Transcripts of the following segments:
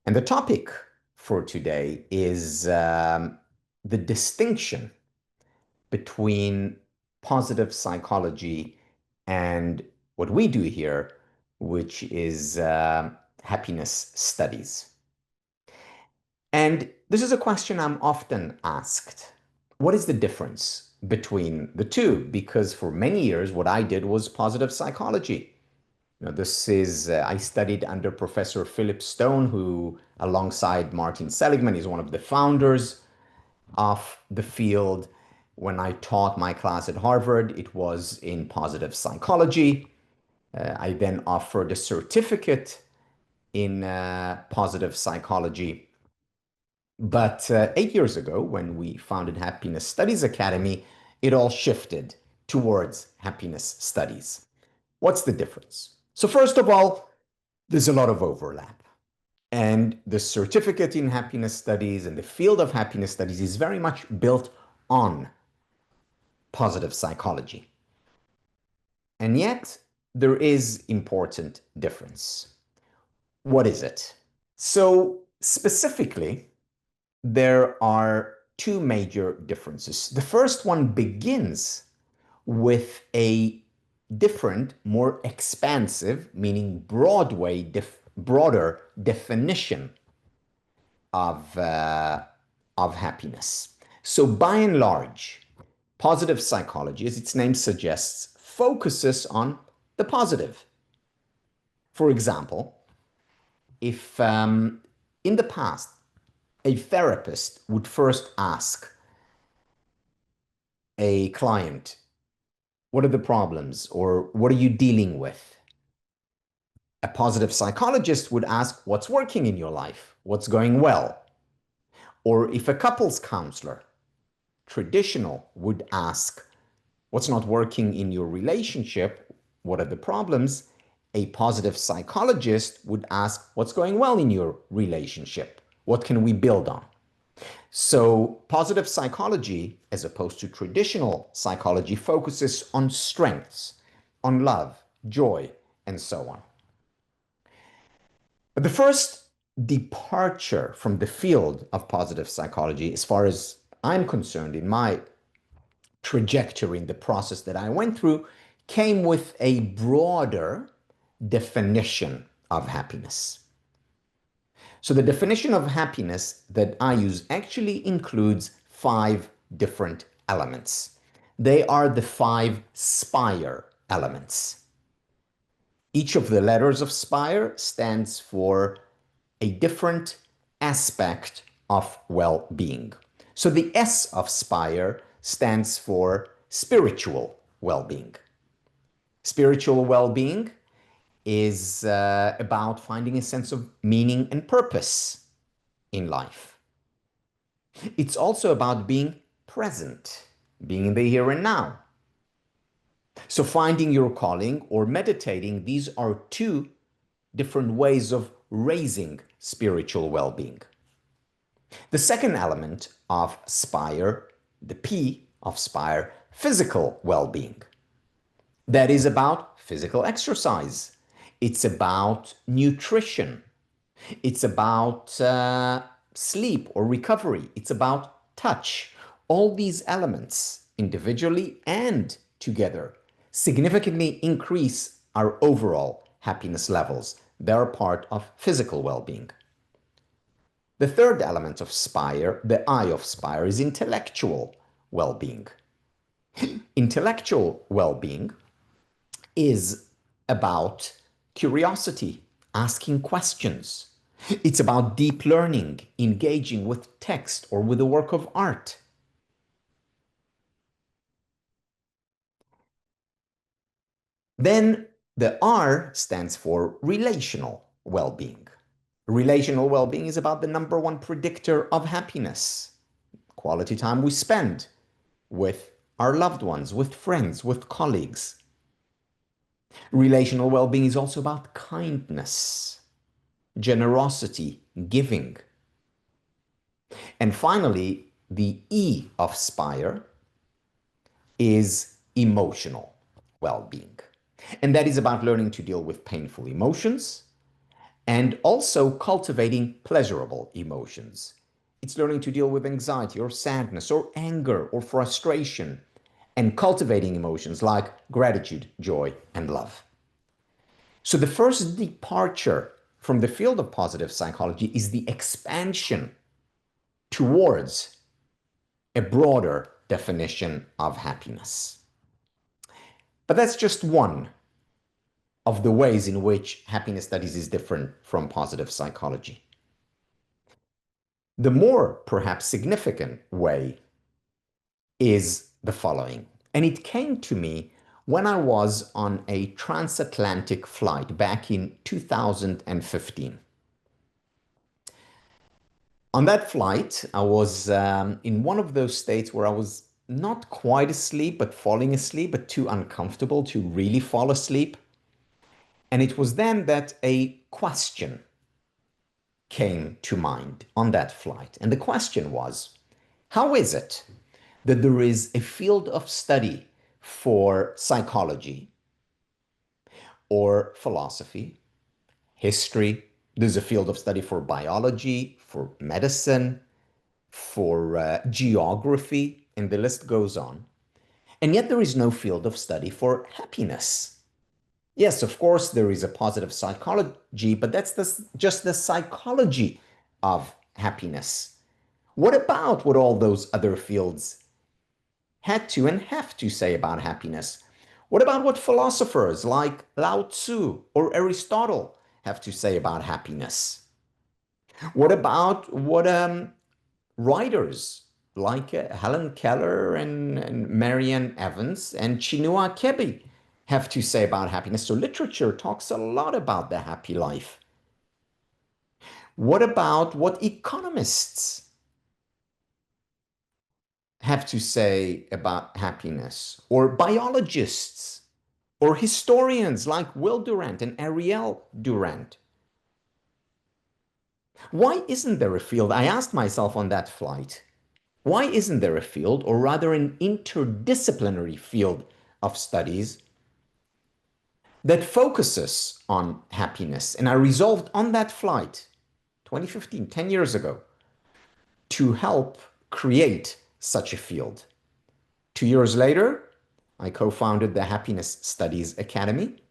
And the topic for today is the distinction between positive psychology and what we do here, which is happiness studies. And this is a question I'm often asked. What is the difference between the two? Because for many years, what I did was positive psychology. I studied under Professor Philip Stone, who, alongside Martin Seligman, is one of the founders of the field. When I taught my class at Harvard, it was in positive psychology. I then offered a certificate in positive psychology. But 8 years ago, when we founded Happiness Studies Academy, it all shifted towards happiness studies. What's the difference? So first of all, there's a lot of overlap. And the certificate in happiness studies and the field of happiness studies is very much built on positive psychology. And yet, there is important difference. What is it? So specifically, there are two major differences. The first one begins with a different, more expansive, meaning broader definition of happiness. So by and large, positive psychology, as its name suggests, focuses on the positive. For example, if in the past, a therapist would first ask a client, what are the problems, or what are you dealing with? A positive psychologist would ask, what's working in your life? What's going well? Or if a couples counselor, traditional, would ask, what's not working in your relationship? What are the problems? A positive psychologist would ask, what's going well in your relationship? What can we build on? So positive psychology, as opposed to traditional psychology, focuses on strengths, on love, joy, and so on. But the first departure from the field of positive psychology, as far as I'm concerned, in my trajectory in the process that I went through, came with a broader definition of happiness. So the definition of happiness that I use actually includes 5 different elements. They are the 5 SPIRE elements. Each of the letters of SPIRE stands for a different aspect of well-being. So the S of SPIRE stands for spiritual well-being. Spiritual well-being is about finding a sense of meaning and purpose in life. It's also about being present, being in the here and now. So finding your calling or meditating, these are 2 different ways of raising spiritual well-being. The second element of SPIRE, the P of SPIRE, physical well-being. That is about physical exercise. It's about nutrition. It's about sleep or recovery. It's about touch. All these elements, individually and together, significantly increase our overall happiness levels. They're part of physical well-being. The third element of SPIRE, the I of SPIRE, is intellectual well-being. Intellectual well-being is about curiosity, asking questions. It's about deep learning, engaging with text or with a work of art. Then the R stands for relational well-being. Relational well-being is about the number 1 predictor of happiness. Quality time we spend with our loved ones, with friends, with colleagues. Relational well-being is also about kindness, generosity, giving. And finally, the E of SPIRE is emotional well-being. And that is about learning to deal with painful emotions and also cultivating pleasurable emotions. It's learning to deal with anxiety or sadness or anger or frustration and cultivating emotions like gratitude, joy, and love. So the first departure from the field of positive psychology is the expansion towards a broader definition of happiness. But that's just one of the ways in which happiness studies is different from positive psychology. The more perhaps significant way is the following. And it came to me when I was on a transatlantic flight back in 2015. On that flight, I was in one of those states where I was not quite asleep, but falling asleep, but too uncomfortable to really fall asleep. And it was then that a question came to mind on that flight. And the question was, how is it that there is a field of study for psychology or philosophy, history? There's a field of study for biology, for medicine, for geography, and the list goes on. And yet there is no field of study for happiness. Yes, of course, there is a positive psychology, but that's just the psychology of happiness. What about what all those other fields had to and have to say about happiness? What about what philosophers like Lao Tzu or Aristotle have to say about happiness? What about what writers like Helen Keller and Marianne Evans and Chinua Achebe have to say about happiness? So literature talks a lot about the happy life. What about what economists have to say about happiness, or biologists, or historians like Will Durant and Ariel Durant? Why isn't there a field? I asked myself on that flight, why isn't there a field, or rather an interdisciplinary field of studies that focuses on happiness? And I resolved on that flight, 2015, 10 years ago, to help create such a field. 2 years later, I co-founded the Happiness Studies Academy.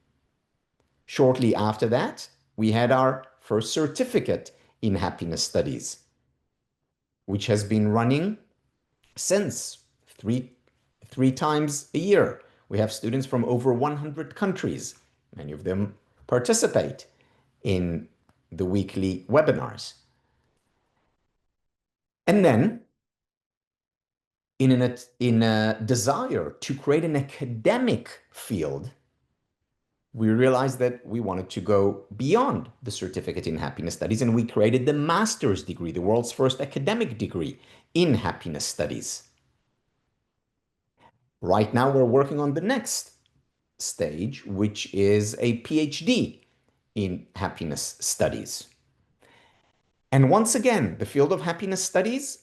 Shortly after that, we had our first certificate in happiness studies, which has been running since three times a year. We have students from over 100 countries. Many of them participate in the weekly webinars. And then, in a desire to create an academic field, we realized that we wanted to go beyond the certificate in happiness studies, and we created the master's degree, the world's first academic degree in happiness studies. Right now, we're working on the next stage, which is a PhD in happiness studies. And once again, the field of happiness studies,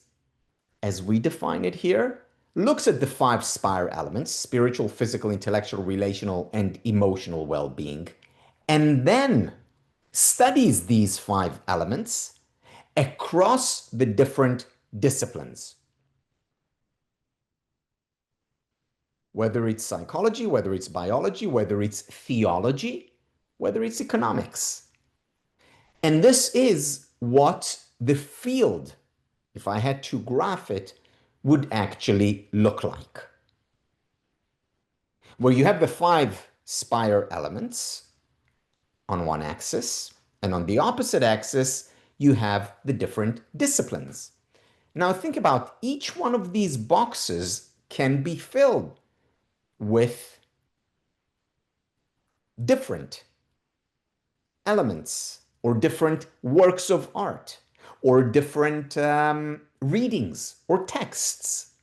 as we define it here, looks at the 5 SPIRE elements: spiritual, physical, intellectual, relational, and emotional well-being, and then studies these 5 elements across the different disciplines. Whether it's psychology, whether it's biology, whether it's theology, whether it's economics. And this is what the field, if I had to graph it, would actually look like. Where you have the 5 SPIRE elements on one axis, and on the opposite axis, you have the different disciplines. Now think about each one of these boxes can be filled with different elements or different works of art or different readings or texts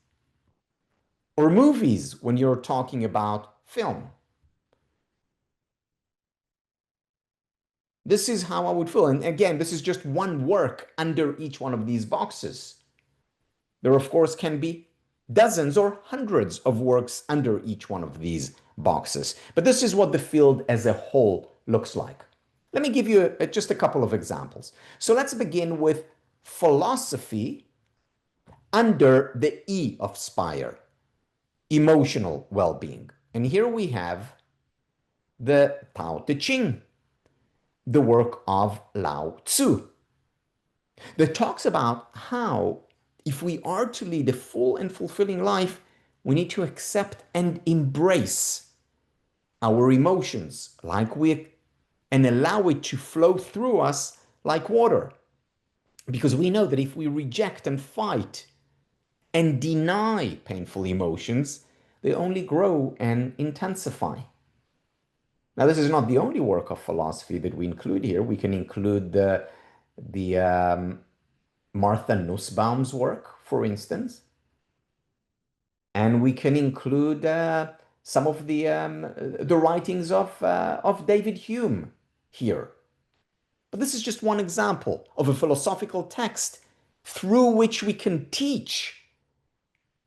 or movies when you're talking about film. This is how I would feel. And again, this is just one work under each one of these boxes. There, of course, can be dozens or hundreds of works under each one of these boxes. But this is what the field as a whole looks like. Let me give you just a couple of examples. So let's begin with philosophy under the E of SPIRE, emotional well-being. And here we have the Tao Te Ching, the work of Lao Tzu, that talks about how if we are to lead a full and fulfilling life, we need to accept and embrace our emotions and allow it to flow through us like water. Because we know that if we reject and fight and deny painful emotions, they only grow and intensify. Now, this is not the only work of philosophy that we include here. We can include the Martha Nussbaum's work, for instance, and we can include some of the writings of David Hume here. But this is just one example of a philosophical text through which we can teach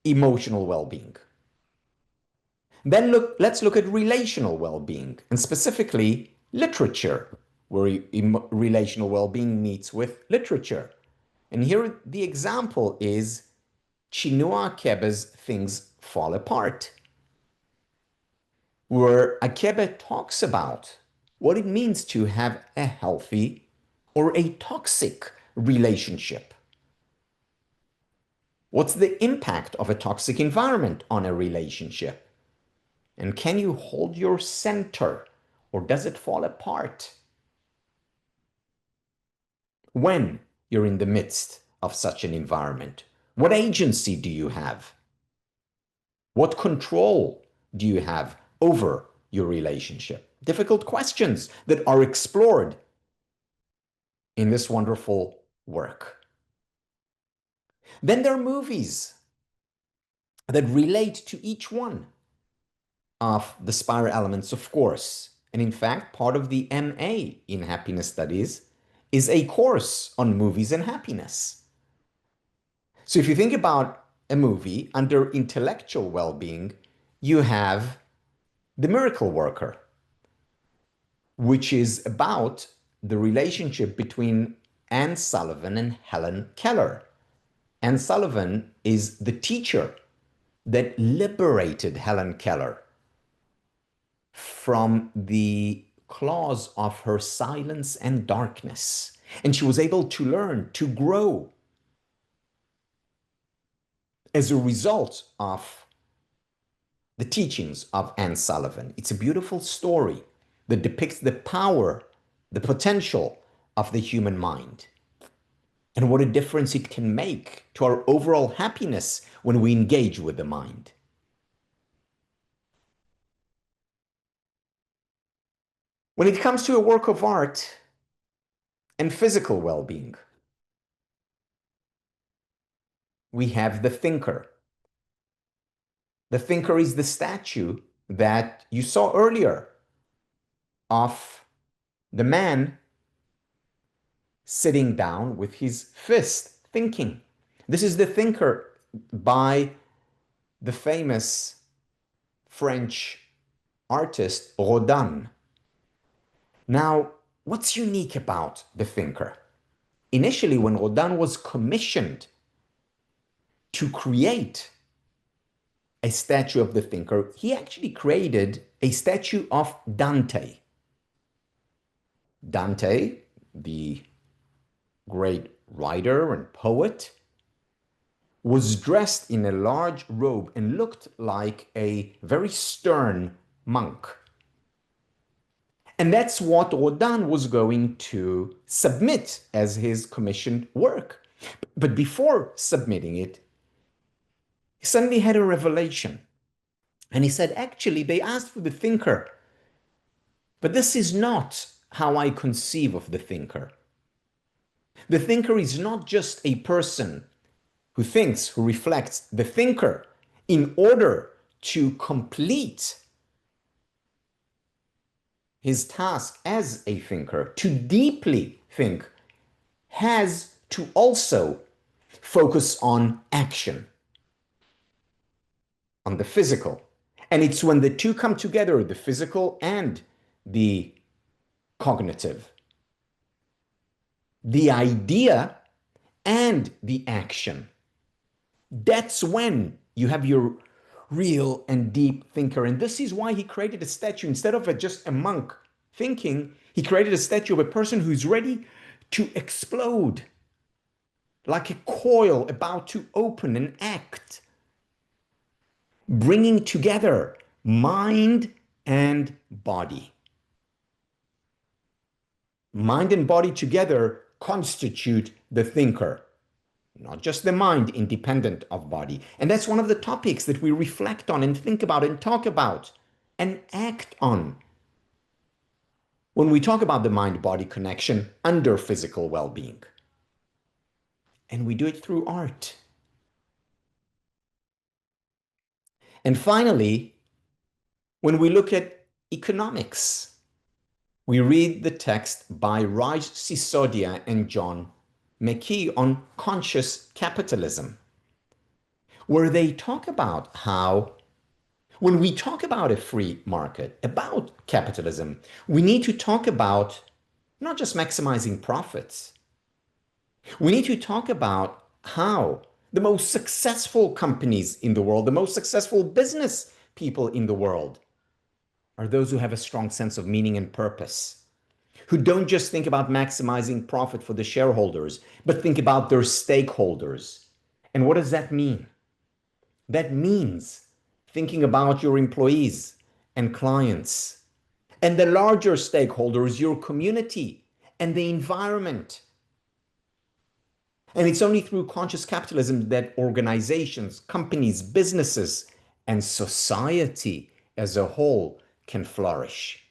emotional well-being. Then let's look at relational well-being, and specifically literature, where relational well-being meets with literature. And here the example is Chinua Achebe's Things Fall Apart, where Achebe talks about what it means to have a healthy or a toxic relationship. What's the impact of a toxic environment on a relationship? And can you hold your center, or does it fall apart when you're in the midst of such an environment? What agency do you have? What control do you have over your relationship? Difficult questions that are explored in this wonderful work. Then there are movies that relate to each one of the SPIRE elements, of course. And in fact, part of the MA in Happiness Studies is a course on movies and happiness. So if you think about a movie under intellectual well-being, you have The Miracle Worker, which is about the relationship between Anne Sullivan and Helen Keller. Anne Sullivan is the teacher that liberated Helen Keller from the claws of her silence and darkness. And she was able to learn, to grow as a result of the teachings of Anne Sullivan. It's a beautiful story that depicts the power, the potential of the human mind, and what a difference it can make to our overall happiness when we engage with the mind. When it comes to a work of art and physical well-being, we have the thinker. The thinker is the statue that you saw earlier of the man sitting down with his fist, thinking. This is the thinker by the famous French artist Rodin. Now, what's unique about the thinker? Initially, when Rodin was commissioned to create a statue of the thinker, he actually created a statue of Dante. Dante, the great writer and poet, was dressed in a large robe and looked like a very stern monk. And that's what Rodin was going to submit as his commissioned work. But before submitting it, he suddenly had a revelation. And he said, actually, they asked for the thinker, but this is not how I conceive of the thinker. The thinker is not just a person who thinks, who reflects. The thinker, in order to complete his task as a thinker, to deeply think, has to also focus on action, on the physical. And it's when the two come together, the physical and the cognitive, the idea and the action. That's when you have your real and deep thinker. And this is why he created a statue. Instead of just a monk thinking, he created a statue of a person who's ready to explode, like a coil about to open and act, bringing together mind and body. Mind and body together constitute the thinker, not just the mind independent of body. And that's one of the topics that we reflect on and think about and talk about and act on when we talk about the mind-body connection under physical well-being. And we do it through art. And finally, when we look at economics, we read the text by Raj Sisodia and John McKee on conscious capitalism, where they talk about how when we talk about a free market, about capitalism, we need to talk about not just maximizing profits. We need to talk about how the most successful companies in the world, the most successful business people in the world are those who have a strong sense of meaning and purpose, who don't just think about maximizing profit for the shareholders, but think about their stakeholders. And what does that mean? That means thinking about your employees and clients and the larger stakeholders, your community and the environment. And it's only through conscious capitalism that organizations, companies, businesses, and society as a whole can flourish,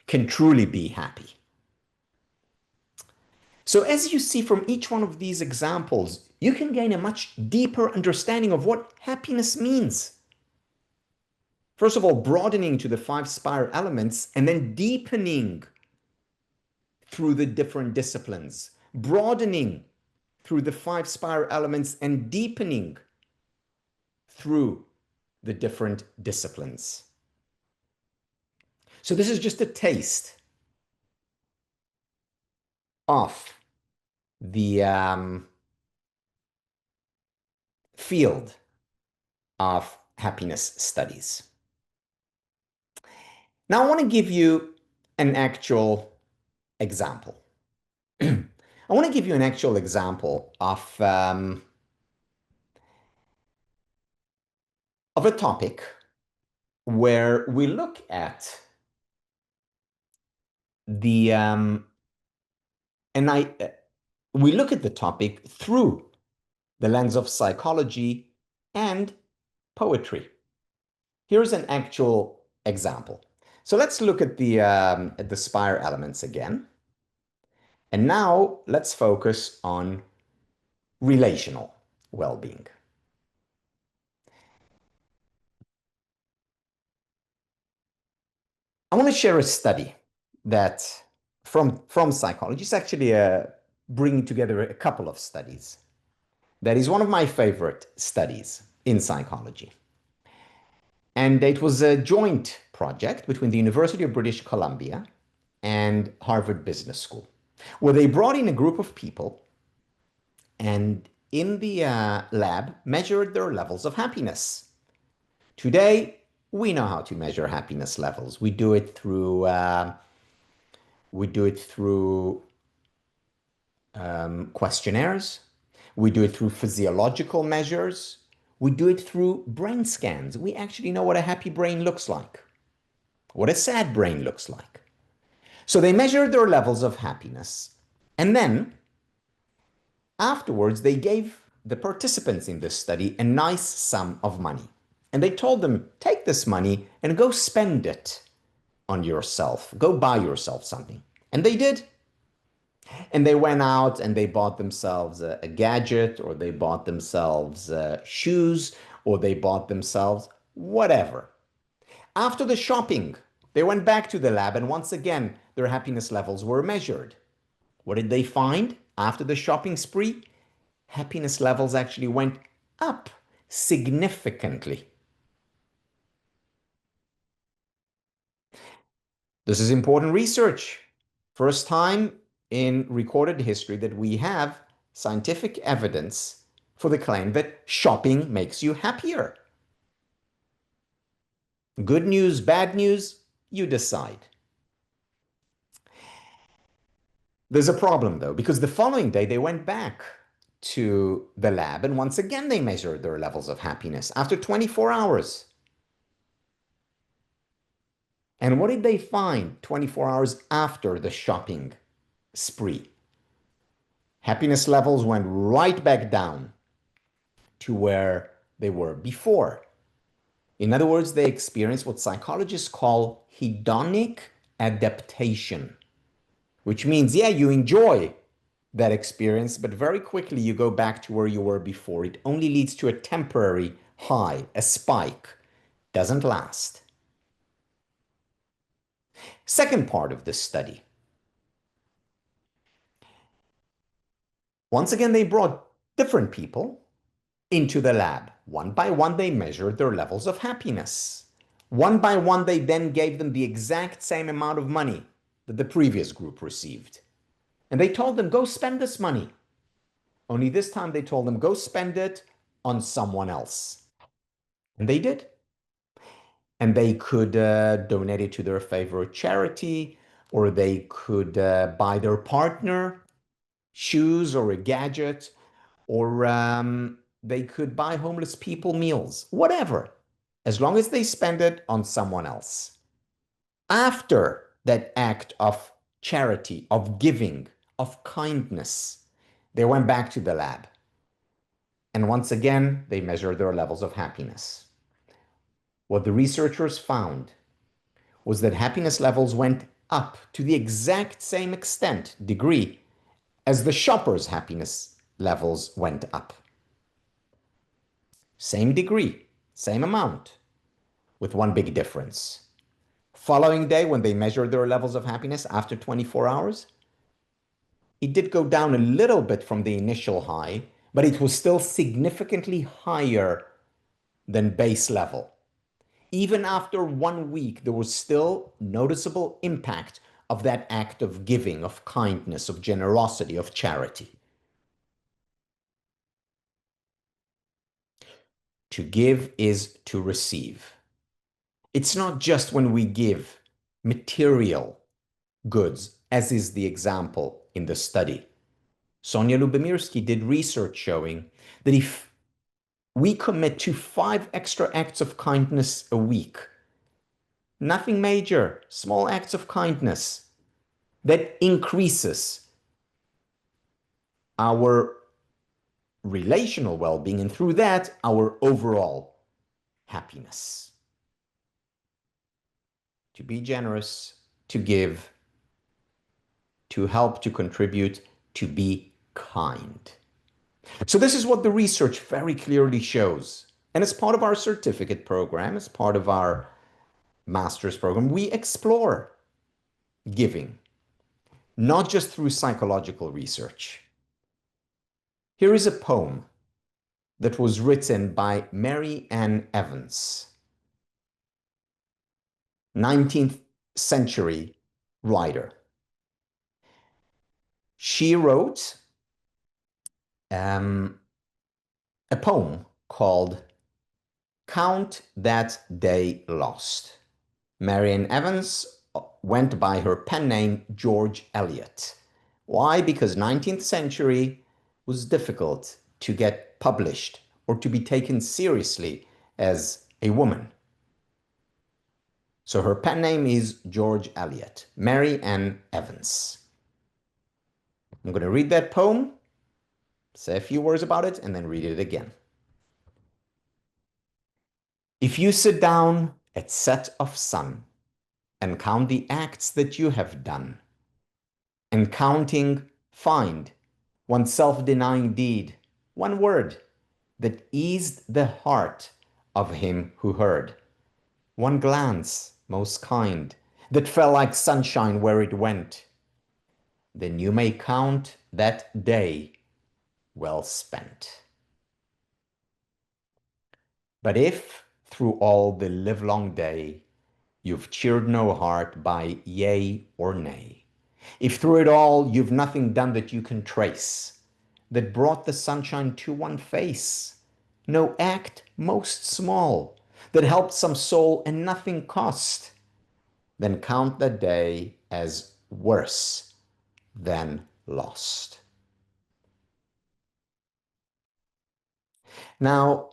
can truly be happy. So as you see from each one of these examples, you can gain a much deeper understanding of what happiness means. First of all, broadening to the 5 SPIRE elements and then deepening through the different disciplines, broadening through the 5 SPIRE elements and deepening through the different disciplines. So this is just a taste of the field of happiness studies. Now I want to give you an actual example. I want to give you an actual example of a topic where we look at the we look at the topic through the lens of psychology and poetry. Here's an actual example. So let's look at the SPIRE elements again. And now let's focus on relational well-being. I want to share a study that from psychology. It's actually bringing together a couple of studies. That is one of my favorite studies in psychology. And it was a joint project between the University of British Columbia and Harvard Business School, where they brought in a group of people and in the lab measured their levels of happiness. Today, we know how to measure happiness levels. We do it through questionnaires. We do it through physiological measures. We do it through brain scans. We actually know what a happy brain looks like, what a sad brain looks like. So they measured their levels of happiness. And then afterwards, they gave the participants in this study a nice sum of money. And they told them, take this money and go spend it on yourself. Go buy yourself something. And they did. And they went out and they bought themselves a gadget, or they bought themselves shoes, or they bought themselves whatever. After the shopping, they went back to the lab and once again, their happiness levels were measured. What did they find after the shopping spree? Happiness levels actually went up significantly. This is important research. First time in recorded history that we have scientific evidence for the claim that shopping makes you happier. Good news, bad news, you decide. There's a problem though, because the following day they went back to the lab and once again they measured their levels of happiness after 24 hours. And what did they find 24 hours after the shopping spree? Happiness levels went right back down to where they were before. In other words, they experienced what psychologists call hedonic adaptation, which means, yeah, you enjoy that experience, but very quickly you go back to where you were before. It only leads to a temporary high, a spike, doesn't last. Second part of this study. Once again, they brought different people into the lab. One by one, they measured their levels of happiness. One by one, they then gave them the exact same amount of money that the previous group received. And they told them, go spend this money. Only this time they told them, go spend it on someone else. And they did. And they could donate it to their favorite charity, or they could buy their partner shoes or a gadget, or they could buy homeless people meals, whatever, as long as they spend it on someone else. After that act of charity, of giving, of kindness, they went back to the lab. And once again, they measured their levels of happiness. What the researchers found was that happiness levels went up to the exact same extent, degree, as the shopper's happiness levels went up. Same degree, same amount, with one big difference. Following day, when they measured their levels of happiness after 24 hours, it did go down a little bit from the initial high, but it was still significantly higher than base level. Even after 1 week, there was still noticeable impact of that act of giving, of kindness, of generosity, of charity. To give is to receive. It's not just when we give material goods, as is the example in the study. Sonia Lubomírsky did research showing that if we commit to 5 extra acts of kindness a week, nothing major, small acts of kindness, that increases our relational well-being and through that, our overall happiness. To be generous, to give, to help, to contribute, to be kind. So this is what the research very clearly shows. And as part of our certificate program, as part of our master's program, we explore giving, not just through psychological research. Here is a poem that was written by Mary Ann Evans, 19th century writer. She wrote a poem called Count That Day Lost. Mary Ann Evans went by her pen name George Eliot. Why? Because 19th century was difficult to get published or to be taken seriously as a woman. So her pen name is George Eliot, Mary Ann Evans. I'm going to read that poem, say a few words about it, and then read it again. If you sit down at set of sun and count the acts that you have done, and counting find one self-denying deed, one word that eased the heart of him who heard, one glance most kind that fell like sunshine where it went, then you may count that day well spent. But if through all the livelong day you've cheered no heart by yea or nay, If through it all you've nothing done that you can trace, that brought the sunshine to one face, no act most small, that helped some soul and nothing cost, then count that day as worse than lost. Now,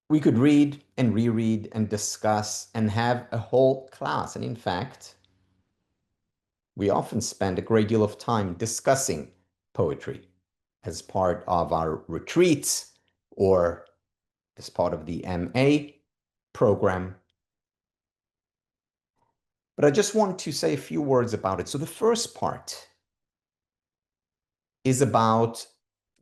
we could read and reread and discuss and have a whole class. And in fact, we often spend a great deal of time discussing poetry as part of our retreats or as part of the MA program. But I just want to say a few words about it. So the first part is about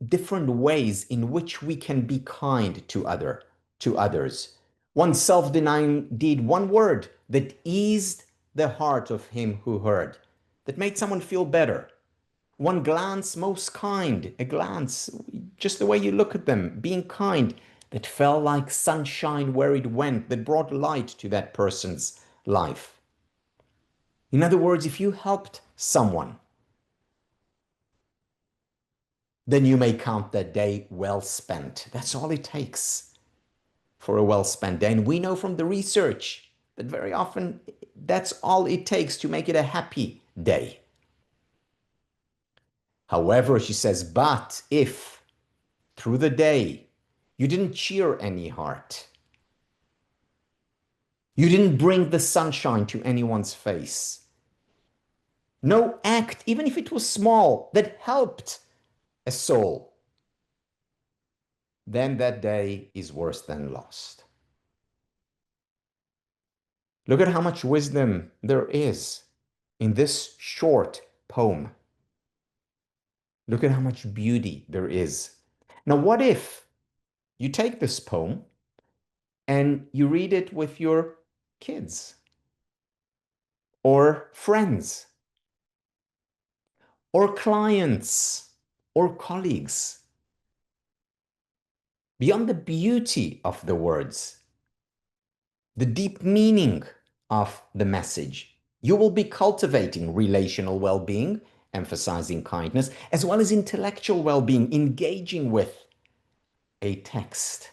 different ways in which we can be kind to others. One self-denying deed, one word that eased the heart of him who heard, that made someone feel better. One glance most kind, a glance, just the way you look at them, being kind, that fell like sunshine where it went, that brought light to that person's life. In other words, if you helped someone, then you may count that day well spent. That's all it takes for a well spent day. And we know from the research that very often that's all it takes to make it a happy day. However, she says, but if through the day you didn't cheer any heart, you didn't bring the sunshine to anyone's face, no act, even if it was small, that helped a soul, then that day is worse than lost. Look at how much wisdom there is in this short poem. Look at how much beauty there is. Now, what if you take this poem and you read it with your kids or friends or clients or colleagues? Beyond the beauty of the words, the deep meaning of the message, you will be cultivating relational well-being, emphasizing kindness, as well as intellectual well-being, engaging with a text.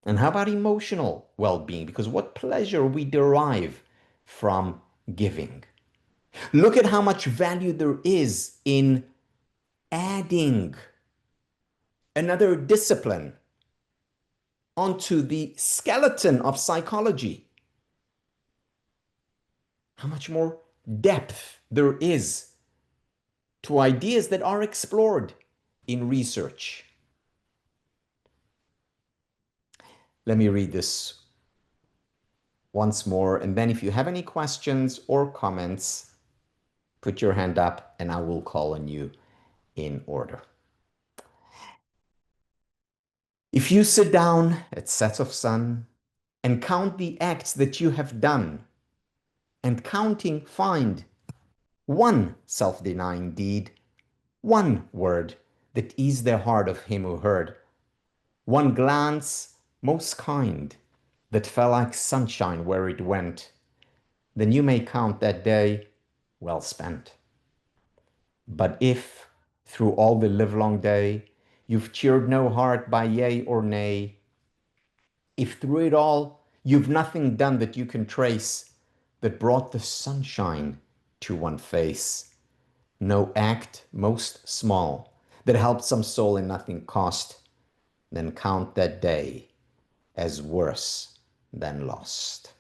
And how about emotional well-being? Because what pleasure we derive from giving. Look at how much value there is in adding another discipline onto the skeleton of psychology. How much more depth there is to ideas that are explored in research. Let me read this once more, and then if you have any questions or comments, put your hand up and I will call on you in order. If you sit down at set of sun and count the acts that you have done, and counting find one self-denying deed, one word that eased the heart of him who heard, one glance most kind that fell like sunshine where it went, then you may count that day well spent. But if through all the livelong day you've cheered no heart by yea or nay, if through it all you've nothing done that you can trace that brought the sunshine to one face, no act most small that helped some soul and nothing cost, then count that day as worse than lost.